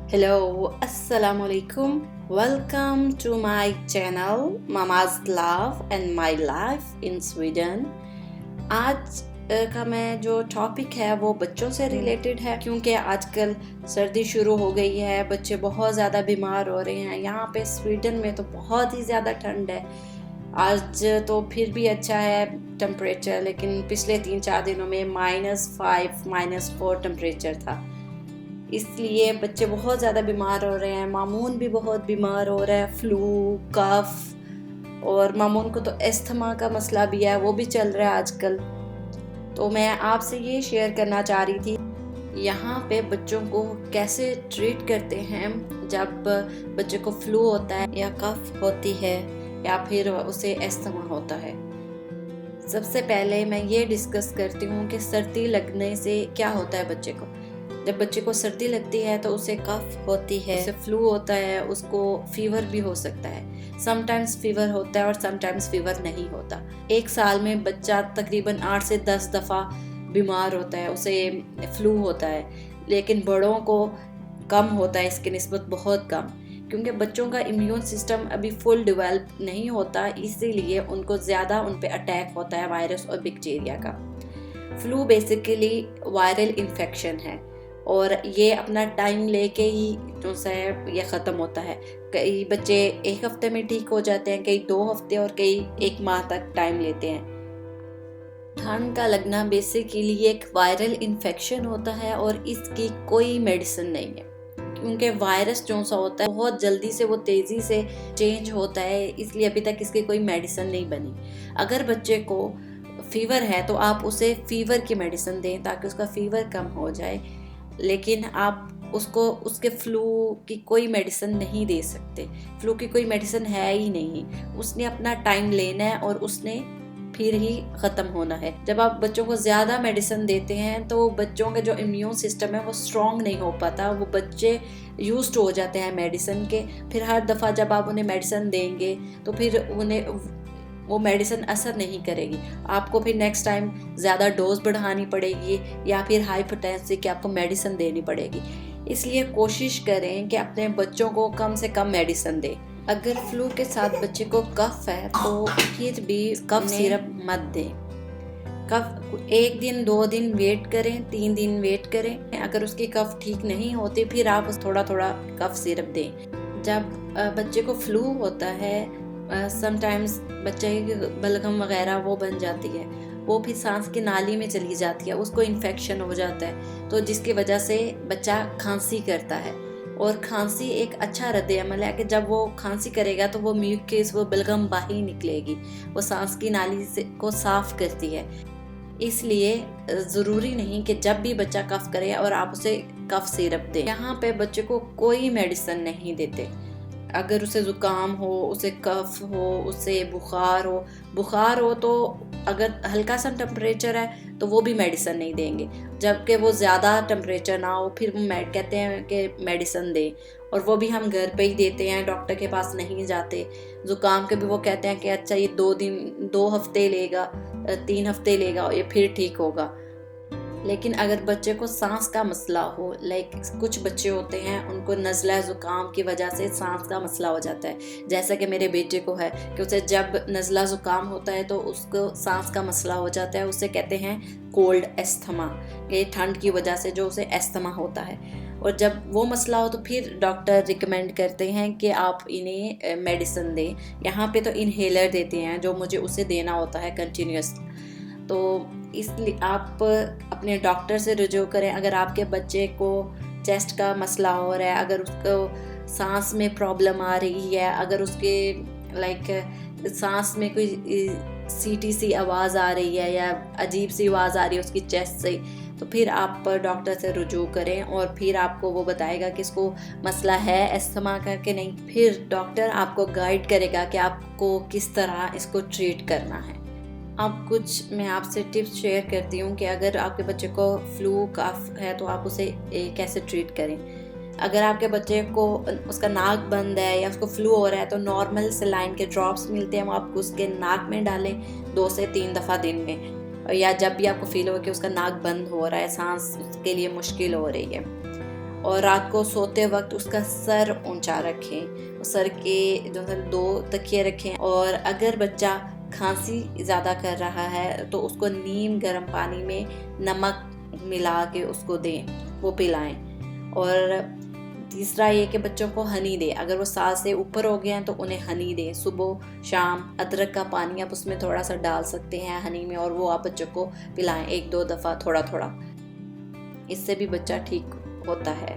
Hello, Assalamu alaikum. Welcome to my channel Mama's Love and My Life in Sweden. आज का मैं जो topic है वो बच्चों से रिलेटेड है, क्योंकि आजकल सर्दी शुरू हो गई है, बच्चे बहुत ज़्यादा बीमार हो रहे हैं। यहाँ पे स्वीडन में तो बहुत ही ज़्यादा ठंड है। आज तो फिर भी अच्छा है टेम्परेचर, लेकिन पिछले 3-4 दिनों में -5 -4 टेम्परेचर था। इसलिए बच्चे बहुत ज़्यादा बीमार हो रहे हैं। मामून भी बहुत बीमार हो रहा है, फ्लू, कफ, और मामून को तो अस्थमा का मसला भी है, वो भी चल रहा है आजकल। तो मैं आपसे ये शेयर करना चाह रही थी, यहाँ पे बच्चों को कैसे ट्रीट करते हैं जब बच्चे को फ्लू होता है या कफ होती है या फिर उसे अस्थमा होता है। सबसे पहले मैं ये डिस्कस करती हूँ कि सर्दी लगने से क्या होता है बच्चे को। जब बच्चे को सर्दी लगती है तो उसे कफ होती है, उसे फ्लू होता है, उसको फीवर भी हो सकता है। समटाइम्स फीवर होता है और समटाइम्स फीवर नहीं होता। एक साल में बच्चा तकरीबन 8 से 10 दफ़ा बीमार होता है, उसे फ्लू होता है। लेकिन बड़ों को कम होता है, इसके निस्बत बहुत कम, क्योंकि बच्चों का इम्यून सिस्टम अभी फुल डेवलप नहीं होता, इसीलिए उनको ज़्यादा उन पे अटैक होता है वायरस और बैक्टीरिया का। फ्लू बेसिकली वायरल इन्फेक्शन है और ये अपना टाइम लेके ही जो है ये ख़त्म होता है। कई बच्चे 1 हफ्ते में ठीक हो जाते हैं, कई 2 हफ्ते और कई 1 माह तक टाइम लेते हैं। ठंड का लगना बेसिकली एक वायरल इन्फेक्शन होता है और इसकी कोई मेडिसिन नहीं है, क्योंकि वायरस जो सा होता है बहुत जल्दी से, वो तेज़ी से चेंज होता है, इसलिए अभी तक इसकी कोई मेडिसिन नहीं बनी। अगर बच्चे को फीवर है तो आप उसे फीवर की मेडिसिन दें ताकि उसका फीवर कम हो जाए, लेकिन आप उसको उसके फ्लू की कोई मेडिसिन नहीं दे सकते। फ्लू की कोई मेडिसिन है ही नहीं, उसने अपना टाइम लेना है और उसने फिर ही ख़त्म होना है। जब आप बच्चों को ज़्यादा मेडिसिन देते हैं तो बच्चों का जो इम्यून सिस्टम है वो स्ट्रॉन्ग नहीं हो पाता, वो बच्चे यूज्ड हो जाते हैं मेडिसिन के। फिर हर दफ़ा जब आप उन्हें मेडिसिन देंगे तो फिर उन्हें वो मेडिसिन असर नहीं करेगी। आपको फिर नेक्स्ट टाइम ज़्यादा डोज बढ़ानी पड़ेगी या फिर हाइपरटेंसिव की आपको मेडिसिन देनी पड़ेगी। इसलिए कोशिश करें कि अपने बच्चों को कम से कम मेडिसिन दें। अगर फ्लू के साथ बच्चे को कफ है तो फिर भी कफ सिरप मत दें। कफ 1 दिन 2 दिन वेट करें, 3 दिन वेट करें। अगर उसकी कफ ठीक नहीं होती फिर आप थोड़ा थोड़ा कफ सिरप दें। जब बच्चे को फ्लू होता है, समटाइम्स बच्चे की बलगम वगैरह वो बन जाती है, वो फिर सांस की नाली में चली जाती है, उसको इन्फेक्शन हो जाता है, तो जिसकी वजह से बच्चा खांसी करता है। और खांसी एक अच्छा रद्द-ए-अमल है कि जब वो खांसी करेगा तो वो म्यूकस, वो बलगम बाहर निकलेगी, वो सांस की नाली से को साफ करती है। इसलिए ज़रूरी नहीं कि जब भी बच्चा कफ करे और आप उसे कफ सिरप दें। यहाँ पे बच्चे को कोई मेडिसिन नहीं देते। अगर उसे ज़ुकाम हो, उसे कफ हो, उसे बुखार हो तो अगर हल्का सा टेम्परेचर है तो वो भी मेडिसिन नहीं देंगे। जबकि वो ज़्यादा टेम्परेचर ना हो फिर वो कहते हैं कि मेडिसिन दें, और वो भी हम घर पे ही देते हैं, डॉक्टर के पास नहीं जाते। ज़ुकाम के भी वो कहते हैं कि अच्छा ये 2 हफ्ते लेगा, 3 हफ्ते लेगा, ये फिर ठीक होगा। लेकिन अगर बच्चे को सांस का मसला हो, लाइक कुछ बच्चे होते हैं उनको नज़ला ज़ुकाम की वजह से सांस का मसला हो जाता है, जैसा कि मेरे बेटे को है कि उसे जब नज़ला ज़ुकाम होता है तो उसको सांस का मसला हो जाता है, उसे कहते हैं कोल्ड एस्थमा, ये ठंड की वजह से जो उसे एस्थमा होता है। और जब वो मसला हो तो फिर डॉक्टर रिकमेंड करते हैं कि आप इन्हें मेडिसिन दें। यहाँ पे तो इन्हेलर देते हैं जो मुझे उसे देना होता है कंटिन्यूस। तो इसलिए आप अपने डॉक्टर से रुजू करें। अगर आपके बच्चे को चेस्ट का मसला हो रहा है, अगर उसको सांस में प्रॉब्लम आ रही है, अगर उसके लाइक सांस में कोई सीटी सी आवाज़ आ रही है या अजीब सी आवाज़ आ रही है उसकी चेस्ट से, तो फिर आप डॉक्टर से रुजू करें और फिर आपको वो बताएगा कि इसको मसला है अस्थमा का कि नहीं। फिर डॉक्टर आपको गाइड करेगा कि आपको किस तरह इसको ट्रीट करना है। अब कुछ मैं आपसे टिप्स शेयर करती हूँ कि अगर आपके बच्चे को फ्लू कफ है तो आप उसे कैसे ट्रीट करें। अगर आपके बच्चे को उसका नाक बंद है या उसको फ्लू हो रहा है तो नॉर्मल सलाइन के ड्रॉप्स मिलते हैं, वो आप उसके नाक में डालें 2 से 3 दफ़ा दिन में, या जब भी आपको फील हो कि उसका नाक बंद हो रहा है, सांस के लिए मुश्किल हो रही है। और रात को सोते वक्त उसका सर ऊंचा रखें, सर के जो है 2 तकिए रखें। और अगर बच्चा खांसी ज़्यादा कर रहा है तो उसको नीम गर्म पानी में नमक मिला के उसको दें, वो पिलाएं। और तीसरा ये कि बच्चों को हनी दें, अगर वो साल से ऊपर हो गए हैं तो उन्हें हनी दें। सुबह शाम अदरक का पानी आप उसमें थोड़ा सा डाल सकते हैं हनी में, और वो आप बच्चों को पिलाएं 1-2 दफ़ा थोड़ा थोड़ा, इससे भी बच्चा ठीक होता है।